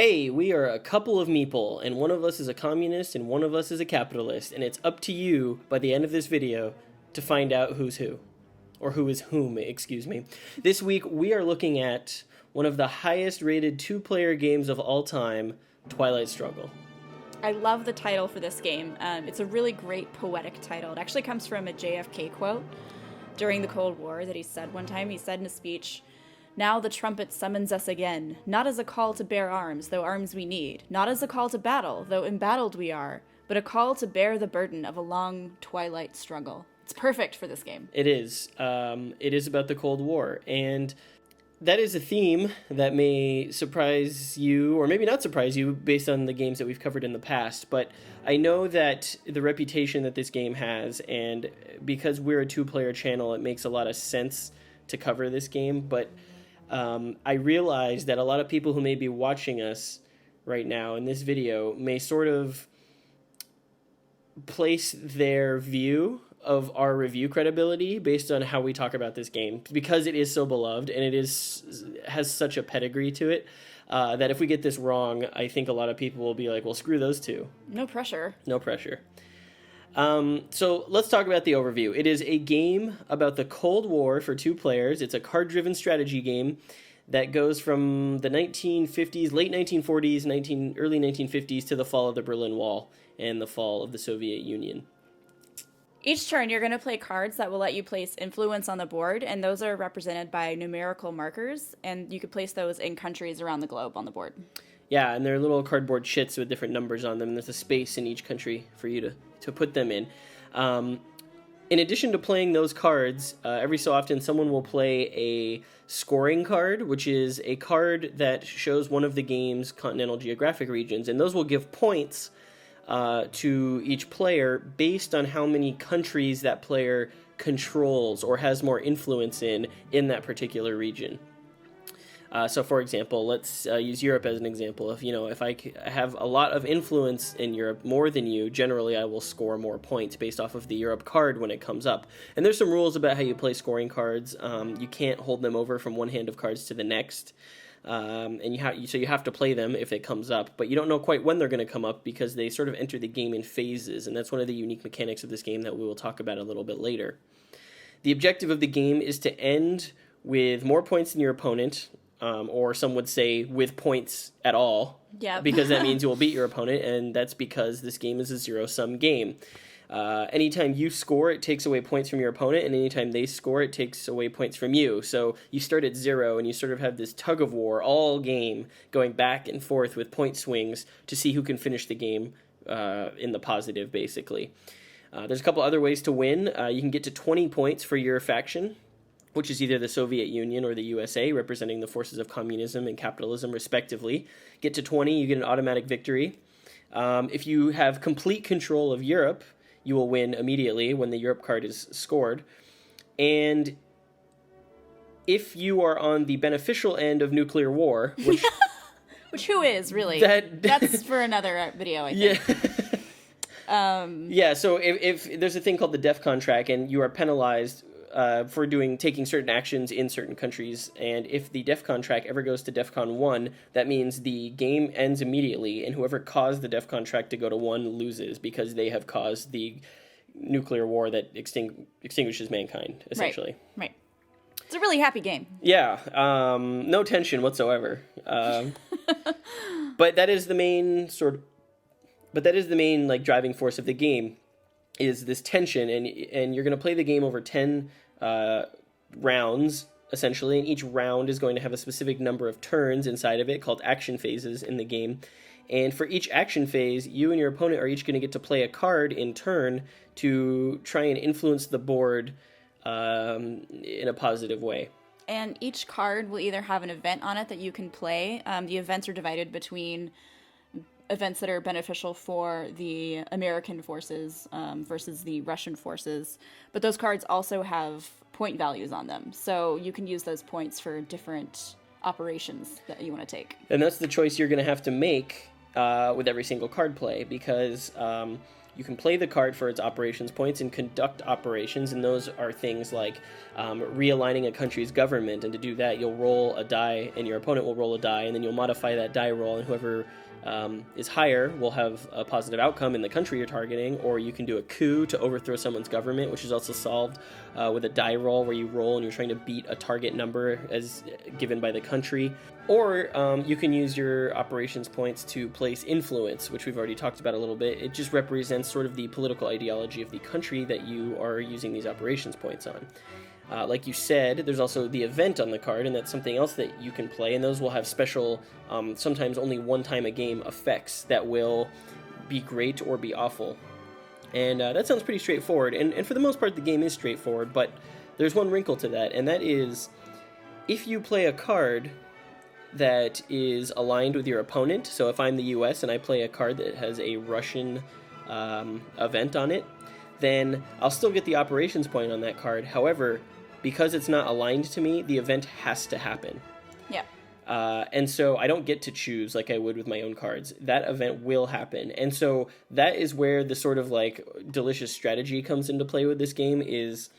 Hey, we are a couple of meeple, and one of us is a communist and one of us is a capitalist, and it's up to you by the end of this video to find out who's who. Or who is whom, excuse me. This week, we are looking at one of the highest rated two-player games of all time, Twilight Struggle. I love the title for this game. It's a really great poetic title. It actually comes from a JFK quote during the Cold War that he said one time. He said in a speech, "Now the trumpet summons us again, not as a call to bear arms, though arms we need, not as a call to battle, though embattled we are, but a call to bear the burden of a long twilight struggle." It's perfect for this game. It is. It is about the Cold War, and that is a theme that may surprise you, or maybe not surprise you, based on the games that we've covered in the past. But I know that the reputation that this game has, and because we're a two-player channel, it makes a lot of sense to cover this game. But I realize that a lot of people who may be watching us right now in this video may sort of place their view of our review credibility based on how we talk about this game, because it is so beloved and it has such a pedigree to it, that if we get this wrong, I think a lot of people will be like, well, screw those two. No pressure. No pressure. So let's talk about the overview. It is a game about the Cold War for two players. It's a card-driven strategy game that goes from the 1950s, late 1940s, early 1950s to the fall of the Berlin Wall and the fall of the Soviet Union. Each turn, you're going to play cards that will let you place influence on the board, and those are represented by numerical markers, and you could place those in countries around the globe on the board. Yeah, and they're little cardboard chits with different numbers on them, and there's a space in each country for you to put them in. In addition to playing those cards, every so often someone will play a scoring card, which is a card that shows one of the game's continental geographic regions, and those will give points to each player based on how many countries that player controls or has more influence in that particular region. So, for example, let's use Europe as an example. If I have a lot of influence in Europe, more than you, generally I will score more points based off of the Europe card when it comes up. And there's some rules about how you play scoring cards. You can't hold them over from one hand of cards to the next. And you have to play them if it comes up, but you don't know quite when they're going to come up because they sort of enter the game in phases, and that's one of the unique mechanics of this game that we will talk about a little bit later. The objective of the game is to end with more points than your opponent, or some would say with points at all, because that means you will beat your opponent, and that's because this game is a zero-sum game. Anytime you score, it takes away points from your opponent, and anytime they score, it takes away points from you. So you start at 0, and you sort of have this tug-of-war all game going back and forth with point swings to see who can finish the game in the positive, basically. There's a couple other ways to win. You can get to 20 points for your faction, which is either the Soviet Union or the USA, representing the forces of communism and capitalism, respectively. Get to 20, you get an automatic victory. If you have complete control of Europe, you will win immediately when the Europe card is scored. And if you are on the beneficial end of nuclear war, which which who is, really? That's for another video, I think. Yeah. So if there's a thing called the DEFCON track, and you are penalized for taking certain actions in certain countries, and if the DEFCON track ever goes to DEFCON 1, that means the game ends immediately, and whoever caused the DEFCON track to go to 1 loses, because they have caused the nuclear war that extinguishes mankind, essentially. Right. It's a really happy game. Yeah, no tension whatsoever. But that is the main driving force of the game, is this tension, and you're going to play the game over 10 rounds, essentially, and each round is going to have a specific number of turns inside of it, called action phases in the game. And for each action phase, you and your opponent are each going to get to play a card in turn to try and influence the board in a positive way. And each card will either have an event on it that you can play. The events are divided between events that are beneficial for the American forces versus the Russian forces. But those cards also have point values on them. So you can use those points for different operations that you want to take. And that's the choice you're going to have to make with every single card play, because you can play the card for its operations points and conduct operations, and those are things like realigning a country's government. And to do that, you'll roll a die, and your opponent will roll a die, and then you'll modify that die roll, and whoever is higher will have a positive outcome in the country you're targeting. Or you can do a coup to overthrow someone's government, which is also solved with a die roll where you roll and you're trying to beat a target number as given by the country. Or you can use your operations points to place influence, which we've already talked about a little bit. It just represents sort of the political ideology of the country that you are using these operations points on. Like you said, there's also the event on the card, and that's something else that you can play, and those will have special, sometimes only one time a game effects that will be great or be awful. And that sounds pretty straightforward, and for the most part the game is straightforward, but there's one wrinkle to that, and that is if you play a card that is aligned with your opponent. So if I'm the US and I play a card that has a Russian event on it, then I'll still get the operations point on that card. However, because it's not aligned to me, the event has to happen. Yeah. And so I don't get to choose like I would with my own cards. That event will happen. And so that is where the sort of like delicious strategy comes into play with this game, is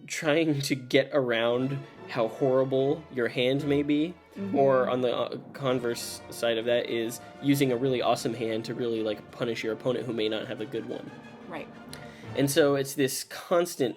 trying to get around how horrible your hand may be. Mm-hmm. Or on the converse side of that is using a really awesome hand to really like punish your opponent who may not have a good one. Right. And so it's this constant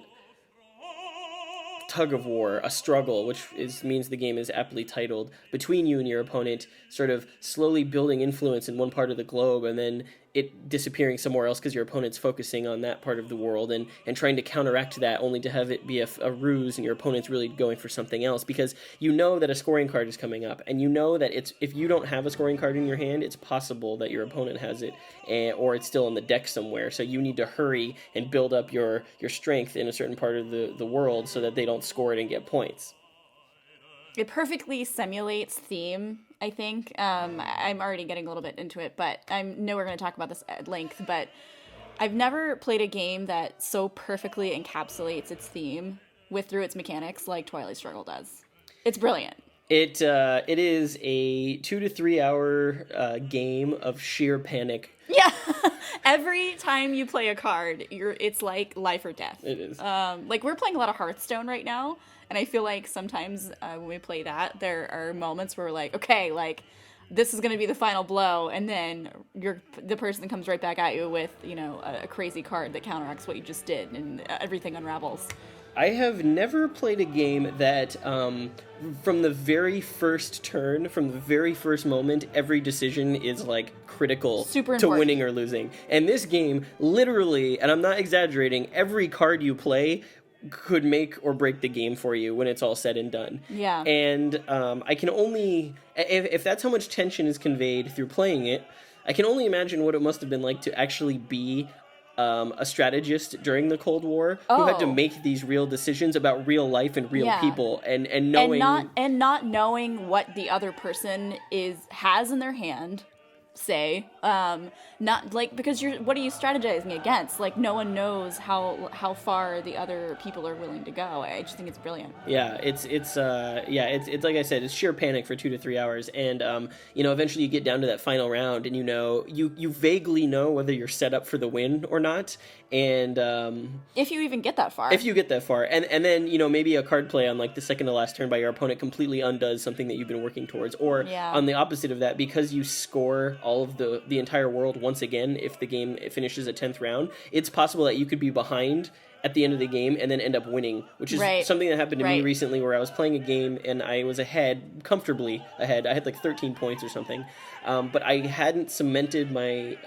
tug of war, a struggle, which means the game is aptly titled, between you and your opponent, sort of slowly building influence in one part of the globe and then it disappearing somewhere else because your opponent's focusing on that part of the world and trying to counteract that, only to have it be a ruse and your opponent's really going for something else, because you know that a scoring card is coming up, and you know that if you don't have a scoring card in your hand, it's possible that your opponent has it, or it's still on the deck somewhere, so you need to hurry and build up your strength in a certain part of the world so that they don't score it and get points. It perfectly simulates theme, I think. I'm already getting a little bit into it, but I know we're going to talk about this at length, but I've never played a game that so perfectly encapsulates its theme through its mechanics like Twilight Struggle does. It's brilliant. It is a 2 to 3 hour game of sheer panic. Yeah. Every time you play a card, it's like life or death. It is. Like we're playing a lot of Hearthstone right now, and I feel like sometimes when we play that, there are moments where we're like, okay, like this is going to be the final blow, and then the person comes right back at you with, a crazy card that counteracts what you just did, and everything unravels. I have never played a game that, from the very first turn, from the very first moment, every decision is, like, critical to winning or losing. And this game, literally, and I'm not exaggerating, every card you play could make or break the game for you when it's all said and done. Yeah. And I can only... If that's how much tension is conveyed through playing it, I can only imagine what it must have been like to actually be... a strategist during the Cold War who had to make these real decisions about real life and real people, and knowing not knowing what the other person has in their hand, say, not like, because what are you strategizing against? Like, no one knows how far the other people are willing to go. I just think it's brilliant. Yeah, it's like I said, it's sheer panic for 2 to 3 hours, and eventually you get down to that final round, and you vaguely know whether you're set up for the win or not, and if you even get that far. If you get that far, and then maybe a card play on like the second to last turn by your opponent completely undoes something that you've been working towards, or on the opposite of that, because you score all of the entire world once again, if the game finishes at 10th round, it's possible that you could be behind at the end of the game and then end up winning, which is something that happened to me recently, where I was playing a game and I was comfortably ahead. I had like 13 points or something, but I hadn't cemented my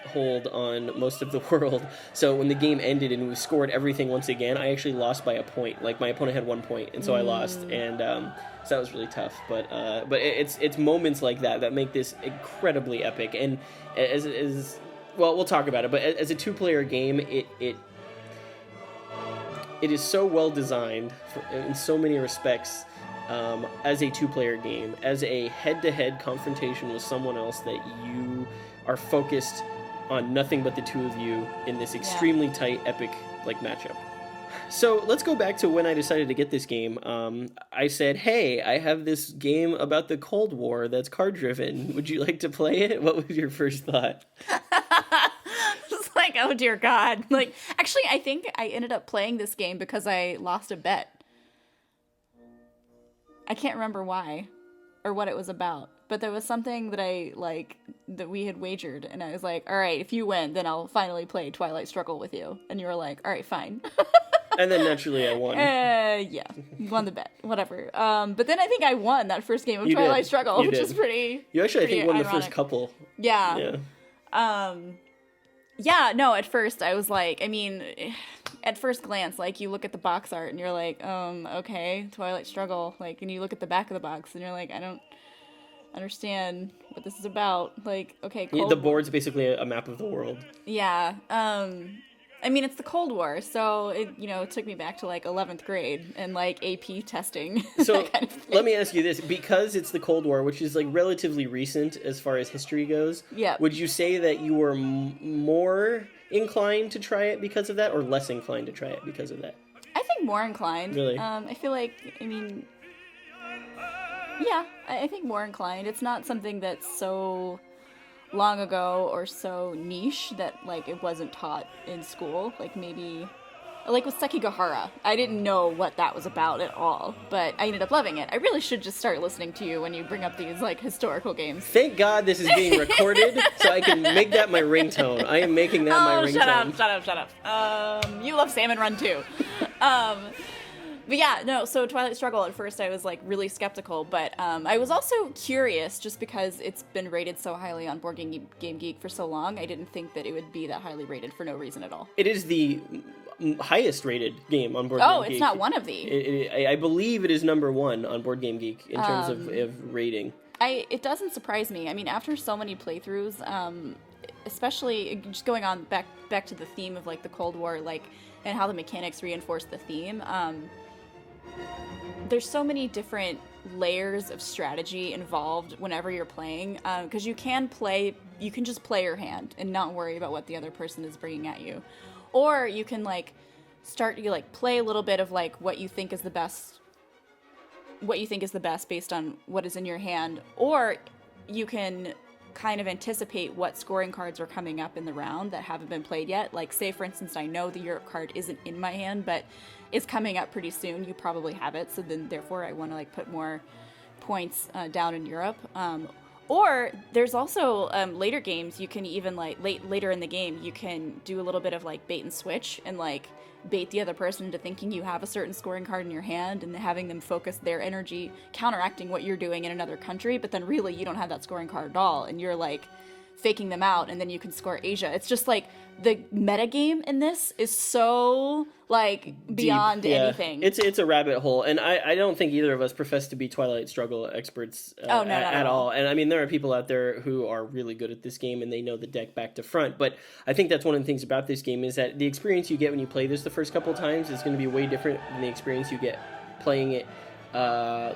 hold on most of the world. So when the game ended and we scored everything once again, I actually lost by a point. Like my opponent had 1 point, and so I lost, and so that was really tough. But it's moments like that make this incredibly epic. And as well, we'll talk about it. But as a 2-player game, it is so well designed in so many respects, as a 2-player game, as a head-to-head confrontation with someone else that you are focused on nothing but the two of you in this extremely tight, epic matchup. So let's go back to when I decided to get this game. I said, hey, I have this game about the Cold War that's card-driven. Would you like to play it? What was your first thought? like, oh dear God. Like, actually, I think I ended up playing this game because I lost a bet. I can't remember why or what it was about, but there was something that we had wagered, and I was like, all right, if you win, then I'll finally play Twilight Struggle with you. And you were like, all right, fine. And then naturally I won. Yeah, won the bet, whatever. But then I think I won that first game of Twilight Struggle, which is pretty. You actually, I think, won ironic. the first couple. Yeah. Yeah. No. At first, I was like, I mean, at first glance, like you look at the box art and you're like, okay, Twilight Struggle. Like, and you look at the back of the box and you're like, I don't understand what this is about. Like, okay, cool. The board's basically a map of the world. Yeah. I mean, it's the Cold War, so it took me back to like 11th grade and like AP testing. So kind of let me ask you this: because it's the Cold War, which is like relatively recent as far as history goes, yeah. Would you say that you were more inclined to try it because of that, or less inclined to try it because of that? I think more inclined. Really? I feel like, yeah, I think more inclined. It's not something that's so long ago or so niche that like it wasn't taught in school. Like maybe like with Sekigahara, I didn't know what that was about at all, but I ended up loving it. I really should just start listening to you when you bring up these like historical games. Thank God this is being recorded so I can make that my ringtone. I am making that my ringtone. Shut up. You love Salmon Run too. But yeah, no, so Twilight Struggle, at first I was like really skeptical, but I was also curious just because it's been rated so highly on Board Game Geek for so long. I didn't think that it would be that highly rated for no reason at all. It is the highest rated game on Board Game Geek. Oh, it's not one of the. I believe it is number one on Board Game Geek in terms of rating. It doesn't surprise me. I mean, after so many playthroughs, especially just going on back to the theme of like the Cold War, like, and how the mechanics reinforce the theme. There's so many different layers of strategy involved whenever you're playing, because you can just play your hand and not worry about what the other person is bringing at you, or you can play a little bit of like what you think is the best based on what is in your hand, or you can kind of anticipate what scoring cards are coming up in the round that haven't been played yet. Like, say for instance, I know the Europe card isn't in my hand, but it's coming up pretty soon. You probably have it, so then therefore I want to like put more points down in Europe. Or there's also later games you can even like later in the game you can do a little bit of like bait and switch and like bait the other person into thinking you have a certain scoring card in your hand and having them focus their energy counteracting what you're doing in another country, but then really you don't have that scoring card at all and you're like faking them out, and then you can score Asia. It's just like the metagame in this is so like beyond deep, yeah. anything. It's a rabbit hole, and I don't think either of us profess to be Twilight Struggle experts at all. And I mean, there are people out there who are really good at this game and they know the deck back to front, but I think that's one of the things about this game is that the experience you get when you play this the first couple of times is going to be way different than the experience you get playing it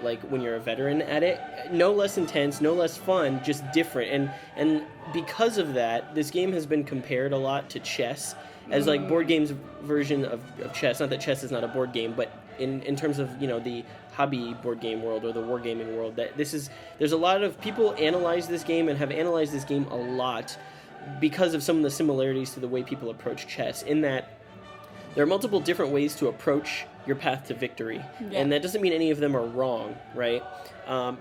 like when you're a veteran at it. No less intense, no less fun, just different. And because of that, this game has been compared a lot to chess as like board games version of chess. Not that chess is not a board game, but in terms of, the hobby board game world or the wargaming world, that there's a lot of people analyze this game and have analyzed this game a lot because of some of the similarities to the way people approach chess, in that there are multiple different ways to approach your path to victory. Yeah. And that doesn't mean any of them are wrong, right?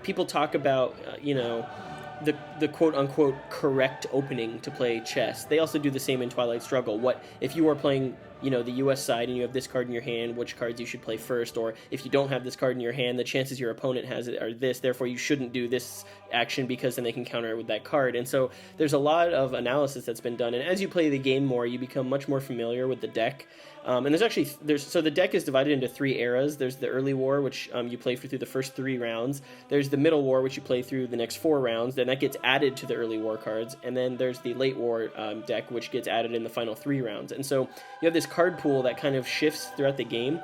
People talk about, the quote-unquote correct opening to play chess. They also do the same in Twilight Struggle. What if you are playing, the U.S. side and you have this card in your hand, which cards you should play first? Or if you don't have this card in your hand, the chances your opponent has it are this, therefore you shouldn't do this action because then they can counter it with that card. And so there's a lot of analysis that's been done. And as you play the game more, you become much more familiar with the deck. And so the deck is divided into 3 eras. There's the early war, which you play through the first 3 rounds. There's the middle war, which you play through the next 4 rounds. Then that gets added to the early war cards. And then there's the late war deck, which gets added in the final 3 rounds. And so you have this card pool that kind of shifts throughout the game.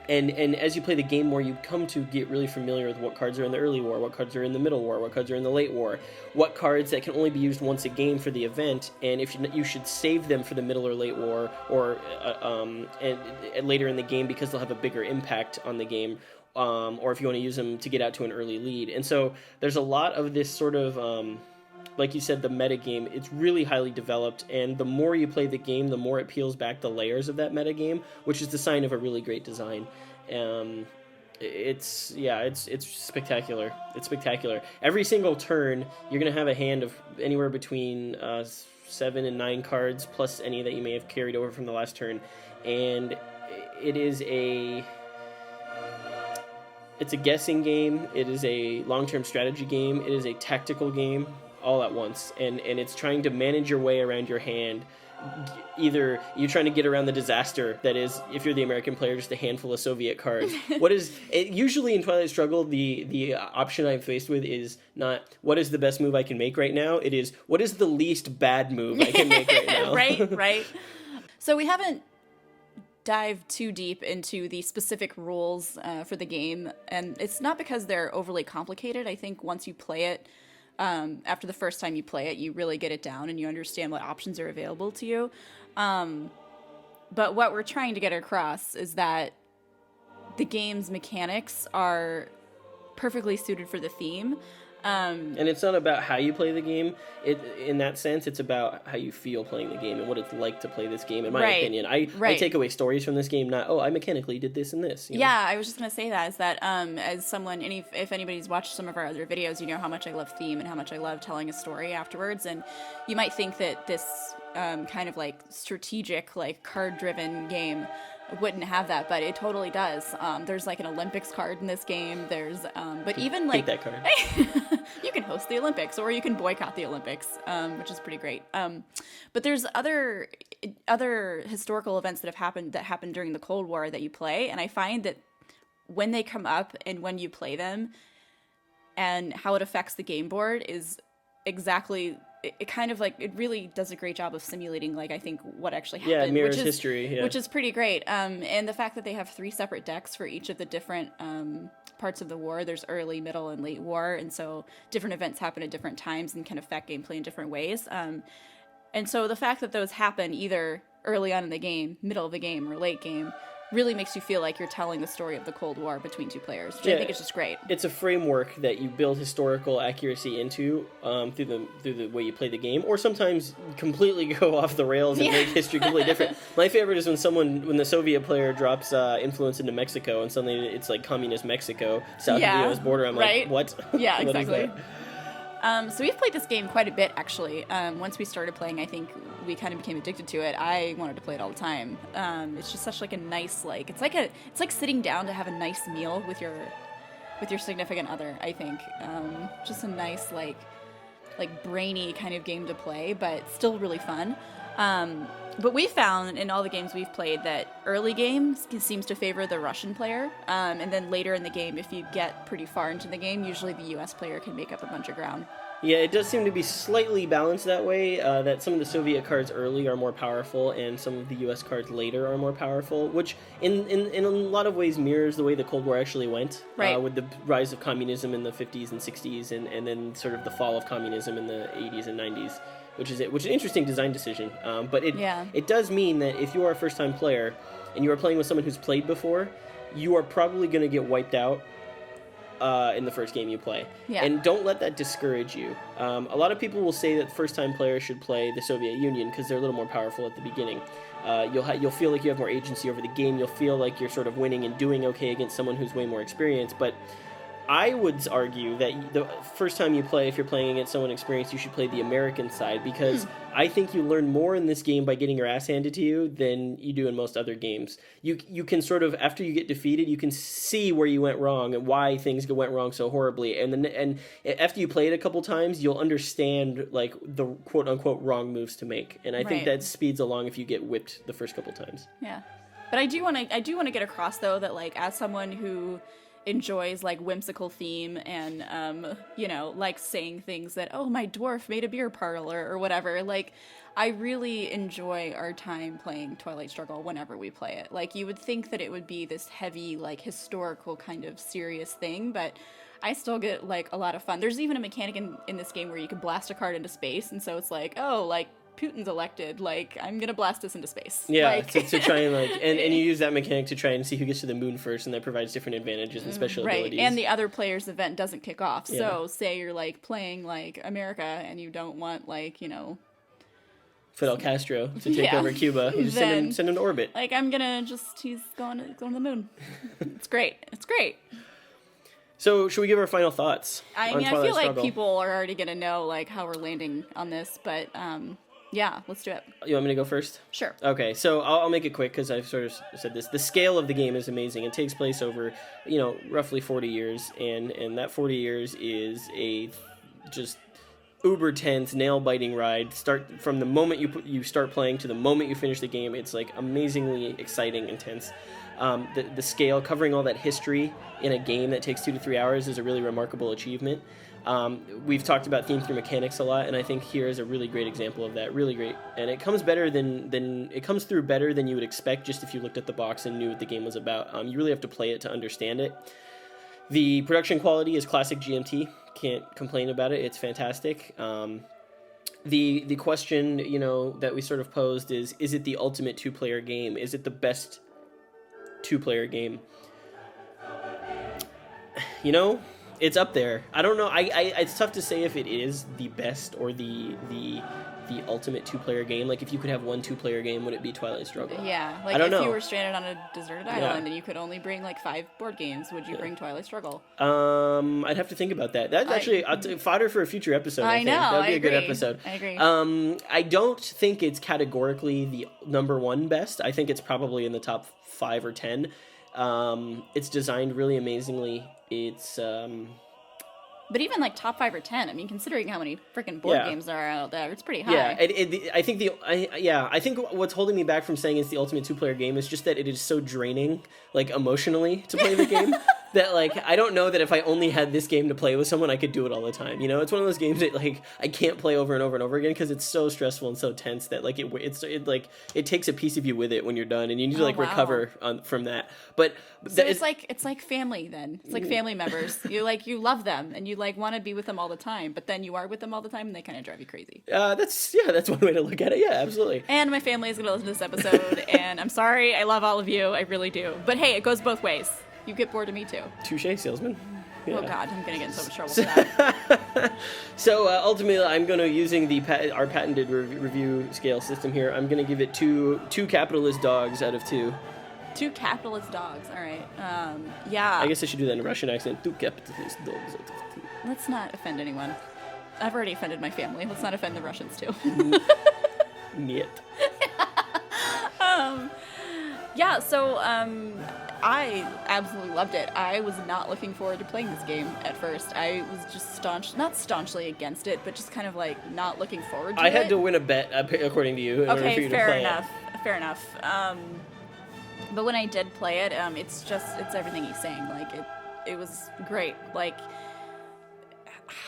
And as you play the game more, you come to get really familiar with what cards are in the early war, what cards are in the middle war, what cards are in the late war, what cards that can only be used once a game for the event, and if you should save them for the middle or late war, or and later in the game because they'll have a bigger impact on the game, or if you want to use them to get out to an early lead. And so there's a lot of this sort of like you said, the meta game, it's really highly developed, and the more you play the game, the more it peels back the layers of that meta game, which is the sign of a really great design. It's spectacular. It's spectacular. Every single turn, you're gonna have a hand of anywhere between 7 and 9 cards, plus any that you may have carried over from the last turn, and it's a guessing game. It is a long-term strategy game. It is a tactical game, all at once, and it's trying to manage your way around your hand. Either you're trying to get around the disaster that is, if you're the American player, just a handful of Soviet cards. Usually in Twilight Struggle, the option I'm faced with is not what is the best move I can make right now. It is what is the least bad move I can make right now. Right. So we haven't dived too deep into the specific rules for the game, and it's not because they're overly complicated. I think once you play it, after the first time you play it, you really get it down and you understand what options are available to you. But what we're trying to get across is that the game's mechanics are perfectly suited for the theme. And it's not about how you play the game. In that sense, it's about how you feel playing the game and what it's like to play this game, in my opinion. I take away stories from this game, not, I mechanically did this and this. Yeah, I was just going to say that, is that as someone, if anybody's watched some of our other videos, you know how much I love theme and how much I love telling a story afterwards. And you might think that this kind of like strategic, like card-driven game wouldn't have that, but it totally does. There's like an Olympics card in this game. There's but even like that card. You can host the Olympics or you can boycott the Olympics, which is pretty great. But there's other historical events that happened during the Cold War that you play, and I find that when they come up and when you play them and how it affects the game board is exactly, it kind of like, it really does a great job of simulating, like, I think what actually happened. Yeah, it mirrors history. Which is pretty great. And the fact that they have 3 separate decks for each of the different parts of the war. There's early, middle, and late war, and so different events happen at different times and can affect gameplay in different ways. And so the fact that those happen either early on in the game, middle of the game, or late game really makes you feel like you're telling the story of the Cold War between 2 players, which I think is just great. It's a framework that you build historical accuracy into through the way you play the game, or sometimes completely go off the rails and make history completely different. My favorite is when the Soviet player drops influence into Mexico, and suddenly it's like communist Mexico, south of the U.S. border. I'm like, what? Yeah, what exactly. So we've played this game quite a bit, actually. Once we started playing, I think we kind of became addicted to it. I wanted to play it all the time. It's just such like a nice, like, it's like sitting down to have a nice meal with your significant other, I think. Just a nice, like brainy kind of game to play, but still really fun. But we found in all the games we've played that early games seems to favor the Russian player, and then later in the game, if you get pretty far into the game, usually the U.S. player can make up a bunch of ground. Yeah, it does seem to be slightly balanced that way, that some of the Soviet cards early are more powerful and some of the U.S. cards later are more powerful, which in a lot of ways mirrors the way the Cold War actually went, with the rise of communism in the 50s and 60s and then sort of the fall of communism in the 80s and 90s, which is an interesting design decision. But it does mean that if you are a first-time player and you are playing with someone who's played before, you are probably going to get wiped out in the first game you play. Yeah. And don't let that discourage you. A lot of people will say that first-time players should play the Soviet Union because they're a little more powerful at the beginning. You'll feel like you have more agency over the game. You'll feel like you're sort of winning and doing okay against someone who's way more experienced. But I would argue that the first time you play, if you're playing against someone experienced, you should play the American side, because I think you learn more in this game by getting your ass handed to you than you do in most other games. You can sort of, after you get defeated, you can see where you went wrong and why things went wrong so horribly. And after you play it a couple times, you'll understand like the quote unquote wrong moves to make. And I think that speeds along if you get whipped the first couple times. Yeah, but I do want to get across though that, like, as someone who enjoys like whimsical theme and like saying things that, oh, my dwarf made a beer parlor or whatever, like, I really enjoy our time playing Twilight Struggle whenever we play it. Like, you would think that it would be this heavy, like, historical kind of serious thing, but I still get like a lot of fun. There's even a mechanic in this game where you can blast a card into space, and so it's like, oh, like, Putin's elected, like, I'm gonna blast us into space. Yeah, like... to try and, like, and you use that mechanic to try and see who gets to the moon first, and that provides different advantages and special abilities. And the other player's event doesn't kick off. Yeah. So, say you're, like, playing, like, America, and you don't want, like, you know... Fidel Castro to take over Cuba. You just send him to orbit. Like, I'm gonna he's going to the moon. It's great. It's great. So, should we give our final thoughts? I mean, I feel like people are already gonna know, like, how we're landing on this, but, yeah, let's do it. You want me to go first? Sure. Okay, so I'll make it quick because I've sort of said this. The scale of the game is amazing. It takes place over, roughly 40 years, and that 40 years is a just uber tense, nail-biting ride. Start from the moment you start playing to the moment you finish the game. It's like amazingly exciting, intense. The scale, covering all that history in a game that takes 2 to 3 hours is a really remarkable achievement. We've talked about theme through mechanics a lot, and I think here is a really great example of that. Really great, and it comes through better than you would expect just if you looked at the box and knew what the game was about. You really have to play it to understand it. The production quality is classic GMT. Can't complain about it. It's fantastic. The question that we sort of posed is it the ultimate 2-player game? Is it the best 2-player game? It's up there. I don't know. It's tough to say if it is the best or the ultimate 2-player game. Like, if you could have one 2-player game, would it be Twilight Struggle? Yeah. Like, if you were stranded on a deserted island and you could only bring, like, 5 board games, would you bring Twilight Struggle? I'd have to think about that. That's actually fodder for a future episode, I think. That would be a good episode. I agree. I don't think it's categorically the number 1 best. I think it's probably in the top 5 or 10. It's designed really amazingly. It's but even like top 5 or 10, I mean, considering how many freaking board games there are out there, it's pretty high. Yeah, I think what's holding me back from saying it's the ultimate 2-player game is just that it is so draining, like, emotionally, to play the game. That, like, I don't know that if I only had this game to play with someone, I could do it all the time. It's one of those games that, like, I can't play over and over and over again because it's so stressful and so tense that, like, it takes a piece of you with it when you're done, and you need to recover from that. But so it's like family then. It's like family members. You love them and you like want to be with them all the time, but then you are with them all the time and they kind of drive you crazy. That's one way to look at it. Yeah, absolutely. And my family is going to listen to this episode, and I'm sorry. I love all of you. I really do. But hey, it goes both ways. You get bored of me too. Touche, salesman. Yeah. Oh God, I'm gonna get in so much trouble for that. So ultimately, I'm gonna using our patented review scale system here. I'm gonna give it two capitalist dogs out of 2. 2 capitalist dogs. All right. Yeah. I guess I should do that in a Russian accent. 2 capitalist dogs out of 2. Let's not offend anyone. I've already offended my family. Let's not offend the Russians too. Niet. Yeah. So I absolutely loved it. I was not looking forward to playing this game at first. I was just not staunchly against it, but just kind of like not looking forward to it. I had to win a bet, according to you, in order for you to play it. Fair enough. But when I did play it, it's everything he's saying. Like, it was great. Like,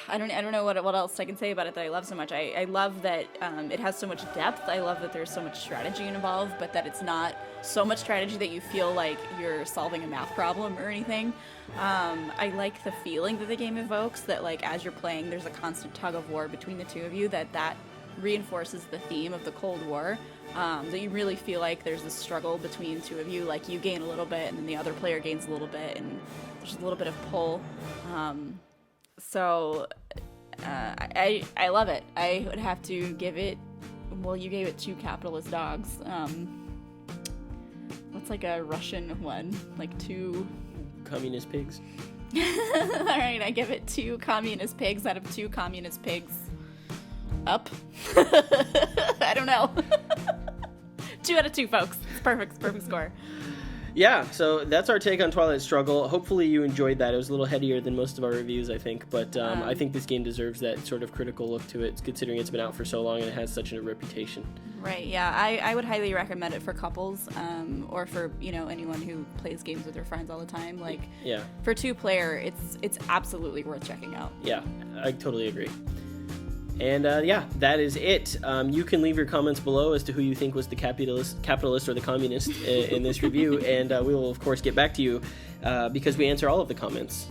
I don't know what else I can say about it that I love so much. I love that it has so much depth. I love that there's so much strategy involved, but that it's not so much strategy that you feel like you're solving a math problem or anything. I like the feeling that the game evokes, that like as you're playing there's a constant tug of war between the 2 of you, that reinforces the theme of the Cold War. That you really feel like there's a struggle between 2 of you, like you gain a little bit and then the other player gains a little bit, and there's a little bit of pull. So I love it. I would have to give it, well, you gave it 2 capitalist dogs. What's like a Russian one? Like 2... Communist pigs. All right, I give it 2 communist pigs out of 2 communist pigs. Up? I don't know. 2 out of 2, folks. It's perfect score. Yeah, so that's our take on Twilight Struggle. Hopefully you enjoyed that. It was a little headier than most of our reviews, I think, but I think this game deserves that sort of critical look to it, considering it's been out for so long and it has such a reputation. Right, yeah. I would highly recommend it for couples, or for, anyone who plays games with their friends all the time. Like, yeah. For 2-player, it's absolutely worth checking out. Yeah, I totally agree. And that is it. You can leave your comments below as to who you think was the capitalist or the communist in this review, and we will of course get back to you because we answer all of the comments.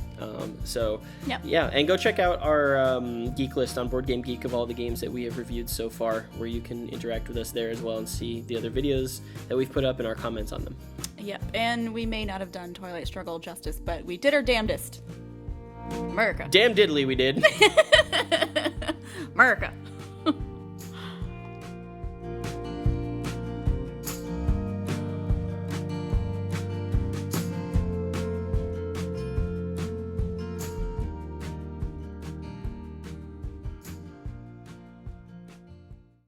Yep. Yeah, and go check out our geek list on Board Game Geek of all the games that we have reviewed so far, where you can interact with us there as well and see the other videos that we've put up and our comments on them. Yep, and we may not have done Twilight Struggle justice, but we did our damnedest. America. Damn diddly we did. America.